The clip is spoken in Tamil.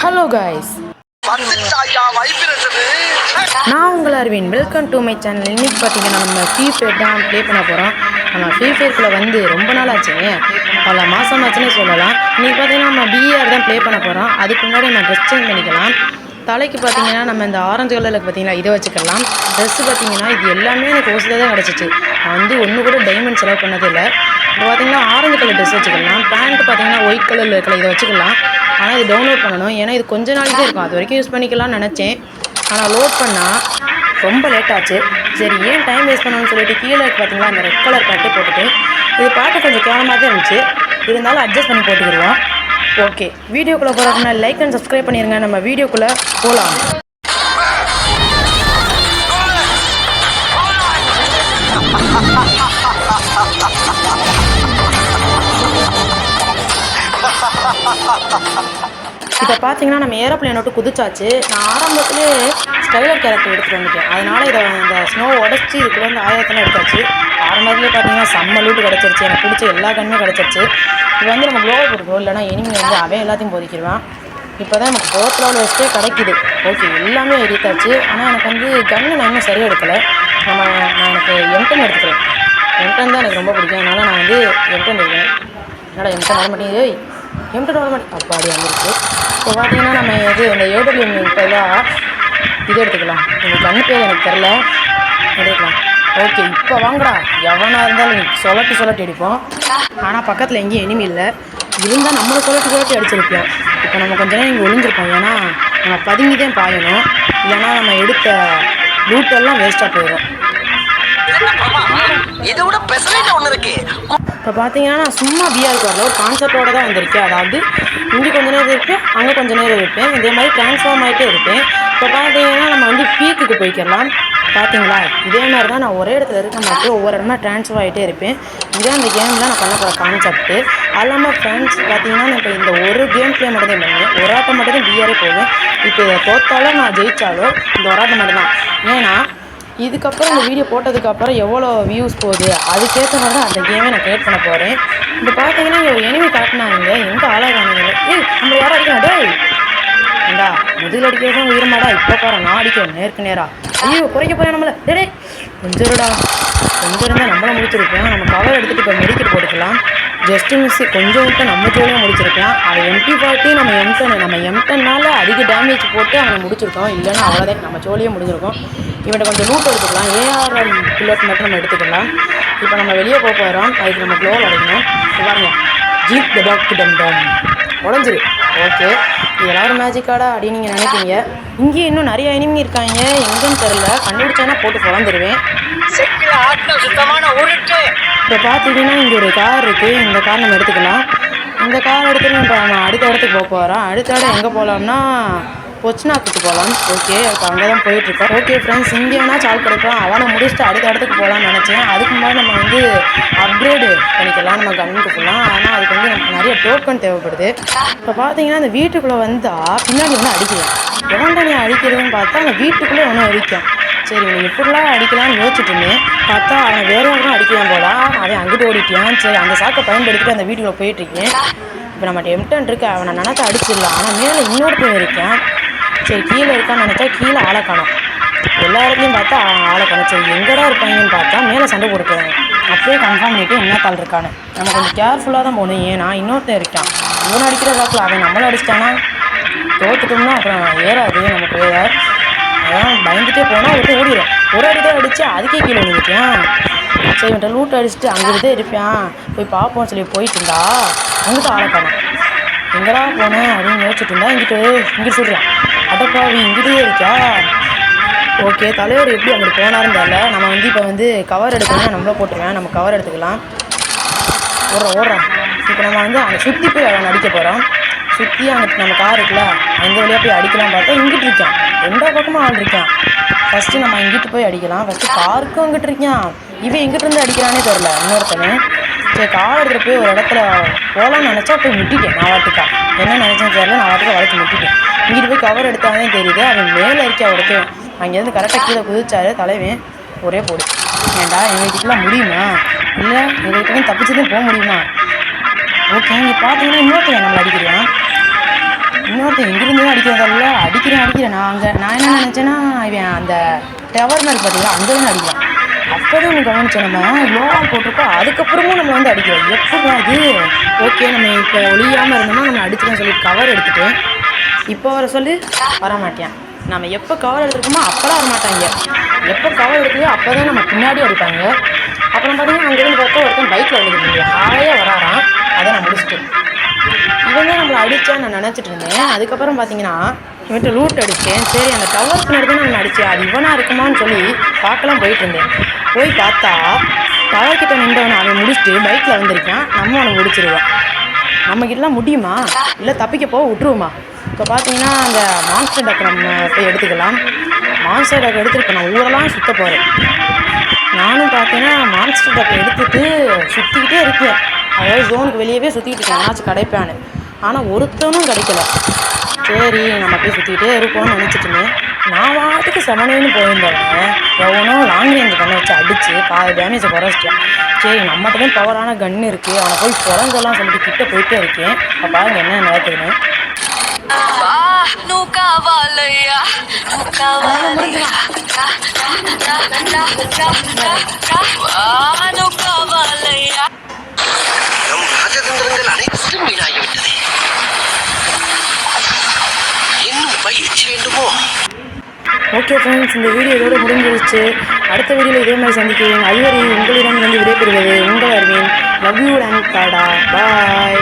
ஹலோ காய்ஸ், நான் உங்கள் Aravind. Welcome to my channel. இன்றைக்கி பார்த்தீங்கன்னா நம்ம ஃப்ரீ ஃபயர் தான் ப்ளே பண்ண போகிறோம். நம்ம ஃப்ரீ ஃபயருக்குள்ளே வந்து ரொம்ப நாள் ஆச்சுங்க, பல மாதம் ஆச்சுன்னே சொல்லலாம். இன்றைக்கி பார்த்தீங்கன்னா நம்ம பிஆர் தான் ப்ளே பண்ண போகிறோம். அதுக்கு முன்னாடி நம்ம ட்ரெஸ் சேஞ்ச் பண்ணிக்கலாம். தலைக்கு பார்த்தீங்கன்னா நம்ம இந்த ஆரஞ்சு கலரில் பார்த்தீங்கன்னா இதை வச்சுக்கலாம். ட்ரெஸ்ஸு பார்த்தீங்கன்னா இது எல்லாமே எனக்கு ஓசில் தான் கிடச்சிச்சு. நான் வந்து ஒன்று கூட டைமண்ட் செலவு பண்ணதே இல்லை. இப்போ பார்த்தீங்கன்னா ஆரஞ்சு கலர் ட்ரெஸ் வச்சுக்கலாம். பேண்ட்டு பார்த்தீங்கன்னா ஒயிட் கலரில் இருக்கிற இதை வச்சுக்கலாம். ஆனால் இது டவுன்லோட் பண்ணணும், ஏன்னா இது கொஞ்ச நாளைக்கு தான் இருக்கும். அது வரைக்கும் யூஸ் பண்ணிக்கலாம்னு நினச்சேன். ஆனால் லோட் பண்ணால் ரொம்ப லேட் ஆச்சு. சரி, ஏன் டைம் வேஸ்ட் பண்ணணும்னு சொல்லிட்டு கீழே பார்த்தீங்களா அந்த ரெட் கலர் பேண்ட்டே போட்டுட்டு, இது பார்க்க கொஞ்சம் கேவலமாக தான் இருந்துச்சு, இருந்தாலும் அட்ஜஸ்ட் பண்ணி போட்டுக்கிடுவோம். ஓகே, வீடியோக்குள்ளே போகிறதுனா லைக் அண்ட் சப்ஸ்கிரைப் பண்ணிடுங்க. நம்ம வீடியோக்குள்ளே போகலாம். இப்போ பார்த்தீங்கன்னா நம்ம ஏரோப்ளேன் விட்டு குதிச்சாச்சு. நான் ஆரம்பத்திலே ஸ்கைலர் கேரக்டர் எடுத்துகிட்டு வந்துட்டேன். அதனால் இதை இந்த ஸ்னோ உடச்சி இதுக்குள்ள வந்து ஆயிரத்தெல்லாம் எடுத்தாச்சு. ஆரம்பத்திலே பார்த்தீங்கன்னா செம்ம லூட்டு கிடச்சிருச்சு. எனக்கு பிடிச்ச எல்லா கண்ணுமே கிடச்சிருச்சு. இப்போ வந்து நம்ம க்ளோவை போட்டுக்கோ, இல்லைனா இனிமே வந்து அவன் எல்லாத்தையும் போதிக்கிடுவான். இப்போ தான் நமக்கு ஃபோர்த் லெவல் வச்சுட்டே கிடைக்கிது. ஓகே, எல்லாமே எடுத்தாச்சு. ஆனால் எனக்கு வந்து கன்று நான் இன்னும் சரியாக எடுக்கலை. நான் எனக்கு M10 எடுத்துக்கிறேன். M10 தான் எனக்கு ரொம்ப பிடிக்கும். அதனால் நான் வந்து M10 எடுக்கிறேன். என்னடா M10 வர மாட்டேங்குது, M10 வர மாட்டேங்குது, அப்பாடி வந்துருக்கு. இப்போ பார்த்தீங்கன்னா நம்ம இது இந்த AWM இப்போலாம் இது எடுத்துக்கலாம். இந்த கண்ணு பேர் எனக்கு தெரில, எடுக்கலாம். ஓகே, இப்போ வாங்கடா. எவனாக இருந்தாலும் சொல்லட்டி அடிப்போம். ஆனால் பக்கத்தில் எங்கேயும் எனிமி இல்லை. இருந்தால் நம்மளை சொல்லட்டி அடிச்சிருப்போம். இப்போ நம்ம கொஞ்ச நேரம் இங்கே ஒளிஞ்சிருப்போம். ஏன்னா நம்ம பதுங்கி தான் பாயணும், இல்லைன்னா நம்ம எடுத்த லூட்டெல்லாம் வேஸ்ட்டாக போயிடும். இப்போ பார்த்தீங்கன்னா நான் சும்மா பிஆருக்கு வரல, ஒரு கான்செப்டோடு தான் வந்திருக்கேன். அதாவது இங்கே கொஞ்சம் நேரம் இருப்பேன், அங்கே கொஞ்சம் நேரம் இருப்பேன், இதே மாதிரி ட்ரான்ஸ்ஃபார்ம் ஆகிட்டே இருப்பேன். இப்போ பார்த்தீங்கன்னா நம்ம வந்து பீக்குக்கு போய்க்கிடலாம். பார்த்தீங்களா, இதே மாதிரி தான் நான் ஒரே இடத்துல இருக்க மாட்டேன், ஒவ்வொரு இடமா ட்ரான்ஸ்ஃபர் ஆகிட்டே இருப்பேன். இதான் அந்த கேமில் நான் பண்ண போகிற கான்செப்ட்டு. அது இல்லாமல் ஃப்ரெண்ட்ஸ் பார்த்தீங்கன்னா நான் இப்போ இந்த ஒரு கேம் ப்ளே மட்டும் தான் பண்ணுவேன். ஒரு ஆட்டம் மட்டும் தான் பிஆரே போவேன். இப்போ இதை தோற்றாலும் நான் ஜெயித்தாலும் இந்த ஒரு ஆட்டம் மட்டும் தான். ஏன்னா இதுக்கப்புறம் இந்த வீடியோ போட்டதுக்கப்புறம் எவ்வளோ வியூஸ் போகுது அதுக்கேற்ற மாதிரி தான் அந்த கேமே நான் கிரியேட் பண்ண போகிறேன். இப்போ பார்த்தீங்கன்னா இங்கே ஒரு எனிமி காட்டினாங்க, எங்கே ஆளாகானுங்க. நம்ம யாரும் அடிக்கணும், டேய் ஏண்டா முதல் அடிக்கிறதும் உயிரமாடா. இப்போ பாரு நான் அடிக்கிறேன் நேருக்கு நேரா. ஐயோ குறைக்க போகிறேன் நம்மளை. டே கொஞ்சம் இருந்தால் நம்மளை முடிச்சிருக்கேன். நம்ம கவர் எடுத்துகிட்டு இப்போ மெடிக்கெட் போட்டுக்கலாம். ஜஸ்ட்டு மிஸ்ஸு கொஞ்சம் விட்டு நம்ம ஜோலியாக முடிச்சிருக்கலாம். அவன் MP40 நம்ம M10னால அதிக டேமேஜ் போட்டு அவனை முடிச்சிருக்கோம். இல்லைன்னா அவ்வளோதான், நம்ம ஜோலியாக முடிஞ்சிருக்கோம். இவன்கிட்ட கொஞ்சம் லூட் எடுத்துக்கலாம். AR புல்லட் மட்டும் நம்ம எடுத்துக்கலாம். இப்போ நம்ம வெளியே போக போகிறோம். அதுக்கு நம்ம க்ளோவில் அடைக்கணும். பாருங்க, ஜீப் த பாக் டம் டம் உடஞ்சிரு. ஓகே, இதெல்லாம் ஒரு மேஜிக்காடா அப்படின்னு நீங்கள் நினைப்பீங்க. இங்கேயும் இன்னும் நிறைய எனிமி இருக்காங்க, எங்கன்னு தெரில. கண்டுபிடிச்சானா போட்டு பொழந்துருவேன். இப்போ பார்த்தீங்கன்னா இங்கே ஒரு கார் இருக்குது. இந்த கார் நம்ம எடுத்துக்கலாம். இந்த கார் எடுத்துகிட்டு இப்போ நம்ம அடுத்த இடத்துக்கு போக போகிறோம். அடுத்த இடம் எங்கே போகலாம்னா பொச்னாக்கு போகலாம். ஓகே, இப்போ அங்கே தான் போயிட்டுருக்கோம். ஓகே ஃப்ரெண்ட்ஸ், இங்கே வேணா சால் கிடைப்போம். அவனை முடிச்சுட்டு அடுத்த இடத்துக்கு போகலான்னு நினச்சேன். அதுக்கு முன்னாடி நம்ம வந்து அப்கிரேடு பண்ணிக்கலாம் நம்ம கன்னுக்கு போகலாம். ஆனால் அதுக்கு வந்து நமக்கு நிறைய டோக்கன் தேவைப்படுது. இப்போ பார்த்தீங்கன்னா அந்த வீட்டுக்குள்ளே வந்தால் பின்னாடி வந்து அடிக்கலாம். எவன்டா நீ அடிக்கிறதுன்னு பார்த்தா அந்த வீட்டுக்குள்ளே ஒன்றும் அடிக்கும். சரி, இவன் எப்படிலாம் அடிக்கலாம்னு யோசிச்சுட்டு இருந்தேன். பார்த்தா அவன் வேற ஒன்றும் அடிக்கலாம் போல. அவன் அங்கிட்டு ஓடிட்டான். சரி, அந்த சாக்கை பயன்படுத்திட்டு அந்த வீட்டுக்குள்ளே போயிட்டுருக்கேன். இப்போ நம்ம M10 இருக்கு, அவனை நினைக்க அடிச்சிடலாம். ஆனால் மேலே இன்னொருத்தன் இருக்கேன். சரி, கீழே இருக்கான்னு நினச்சா கீழே ஆளை காணோம். எல்லா இடத்துலையும் பார்த்தா ஆளை காணோம். சரி, எங்கடா இருப்பாங்கன்னு பார்த்தா மேலே சண்டை போட்டுருவாங்க. அப்படியே கன்ஃபார்ம் பண்ணிவிட்டு என்ன கால் இருக்கான்னு நம்ம கொஞ்சம் கேர்ஃபுல்லாக தான் போகணும். ஏன்னா இன்னொருத்தன் இருக்கான். இவனை அடிக்கிற காக்கில் அவன் நம்மளை அடிச்சிட்டானா தோற்றுட்டோம்னா அப்புறம் ஏறாது நமக்கு. வேற அதான் பயந்துட்டே போனால் விட்டு ஓடிடும். ஒரு அடி தான் அடித்து அதுக்கே கீழே விழுந்துட்டான். சரி, இவன்ட்ட லூட் அடிச்சுட்டு அங்கிட்டே இருப்பான், போய் பார்ப்போம் சொல்லி போயிட்டு இருந்தா அங்கிட்ட ஆளை காணோம். எங்கடா போனேன் அப்படின்னு யோசிச்சுட்டு இருந்தா இங்கிட்டு சொல்கிறான். அடப்பாவி இங்கிட்டே இருக்கா. ஓகே, தலைவர் எப்படி அங்கிட்டு போனாருன்னு தெரியல. நம்ம வந்து இப்போ வந்து கவர் எடுக்கணும், நம்மள போட்டுருவேன். நம்ம கவர் எடுத்துக்கலாம். ஓடுறான். இப்போ நம்ம வந்து அங்கே சுற்றி போய் அவன் அடிக்க போகிறோம். சுற்றி அங்கே நம்ம கார் இருக்குல்ல, அந்த வழியாக போய் அடிக்கலாம் பார்த்தா இங்கிட்டு இருக்கான். எந்த பக்கமாக ஆள் இருக்கான். ஃபஸ்ட்டு நம்ம இங்கிட்டு போய் அடிக்கலாம். ஃபஸ்ட்டு காருக்கும் அங்கிட்டு இருக்கான். இவன் எங்கிட்டிருந்து அடிக்கிறானே தெரில இன்னொருத்தனை. சரி, கார் எடுத்துகிட்டு போய் ஒரு இடத்துல போகலான்னு நினச்சா போய் முட்டிட்டேன். நான் வாட்டுக்கா என்ன நினச்சேன்னு தெரியல, நான் வாட்டுக்கா வளர்த்து முட்டிட்டேன். இங்கிட்டு போய் கவர் எடுத்தாலே தெரியுது அவன் மேலே இருக்கா உடச்சேன். அங்கேருந்து கரெக்டாக கீழே குதிச்சாரு தலைவன். ஒரே போடு. ஏண்டா எங்களுக்குலாம் முடியுமா, இல்லை எங்களுக்கு தப்பிச்சுதான் போக முடியுமா? ஓகே, இங்கே பார்த்தீங்கன்னா இன்னொருத்தன் நம்மளை அடிக்கிறான். இன்னொருத்தன் எங்கிருந்து அடிக்கிறதில்ல அடிக்கிறேன் நான் என்ன நினச்சேன்னா இவன் அந்த டவர் மேல் பார்த்தீங்களா அங்கே தான் அடிக்கலாம். அப்போதான் ஒன்று கவனிச்சேன், நம்ம யோகா போட்டிருக்கோம் அதுக்கப்புறமும் நம்ம வந்து அடிக்கிறோம் எப்படிதான் இது. ஓகே நம்ம இப்போ ஒளியாமல் இருந்தோம்னா நம்ம அடிச்சுன்னு சொல்லி கவர் எடுத்துட்டு இப்போ வர சொல்லி வரமாட்டேன். நம்ம எப்போ கவர் எடுத்துருக்கோமோ அப்போலாம் வரமாட்டாங்க, எப்போ கவர் எடுக்கலையோ அப்போ தான் நம்ம பின்னாடி அடிப்பாங்க. அப்புறம் பார்த்தீங்கன்னா அங்கேருந்து பார்த்தா ஒருத்தன் பைக்கில் வந்துருக்கீங்க ஹாயாக வராறான். அதை நான் முடிச்சுட்டேன். இவன் தான் நம்மளை அடித்தா நான் நினச்சிட்டு இருந்தேன். அதுக்கப்புறம் பார்த்தீங்கன்னா இவன்ட்டு ரூட் அடித்தேன். சரி அந்த டவர் பின்னாடி தான் நான் அடித்தேன், அது இவனாக இருக்குமான்னு சொல்லி பார்க்கலாம் போயிட்டு இருந்தேன். போய் பார்த்தா டவர்கிட்ட நின்றவனை அவன் முடிச்சுட்டு பைக்கில் வந்திருக்கான். நம்ம அவனை முடிச்சிருவோம். நம்மக்கிட்டலாம் முடியுமா இல்லை தப்பிக்க போக விட்டுருவோமா? இப்போ பார்த்தீங்கன்னா அந்த மான்ஸ்டர் டக் நம்ம போய் எடுத்துக்கலாம். மான்ஸ்டர் டக் எடுத்துட்டு நான் ஊரெல்லாம் சுற்ற போகிறேன். நானும் பார்த்தீங்கன்னா மான்ஸ்டர் டக் எடுத்துகிட்டு சுற்றிக்கிட்டே இருக்கேன். அதாவது ஜோனுக்கு வெளியவே சுற்றிக்கிட்டு இருக்கேன் ஏன்னாச்சும் கிடைப்பான்னு. ஆனால் ஒருத்தனும் கிடைக்கல. சரி நம்ம போய் சுற்றிக்கிட்டே இருப்போம்னு நினச்சிட்டுமே நான் வாட்டுக்கு செவனேன்னு போயிருந்தவங்க எவனோ லாங் ரேஞ்சு கண்ணை வச்சு அடித்து பாதி டேமேஜை குறைச்சிட்டேன். சரி நம்மகிட்ட தான் பவரான கன்று இருக்குது, அவனை போய் குறைஞ்செல்லாம் சொல்லிட்டு கிட்ட போயிட்டே இருக்கேன். இப்போ பாருங்க என்ன நடக்குதுன்னு. ராஜதந்திரங்கள் அனைத்தும் வீணாகிவிட்டது. இன்னும் பயிற்சி வேண்டுமோ? ஓகே ஃப்ரெண்ட்ஸ், இந்த வீடியோ இதோடு முடிஞ்சிருச்சு. அடுத்த வீடியோவில் இதே மாதிரி சந்திக்கிறேன். அதுவரை உங்களிடம் வந்து விடைபெறுவது உங்கள் Aravind. Love you and tata bye.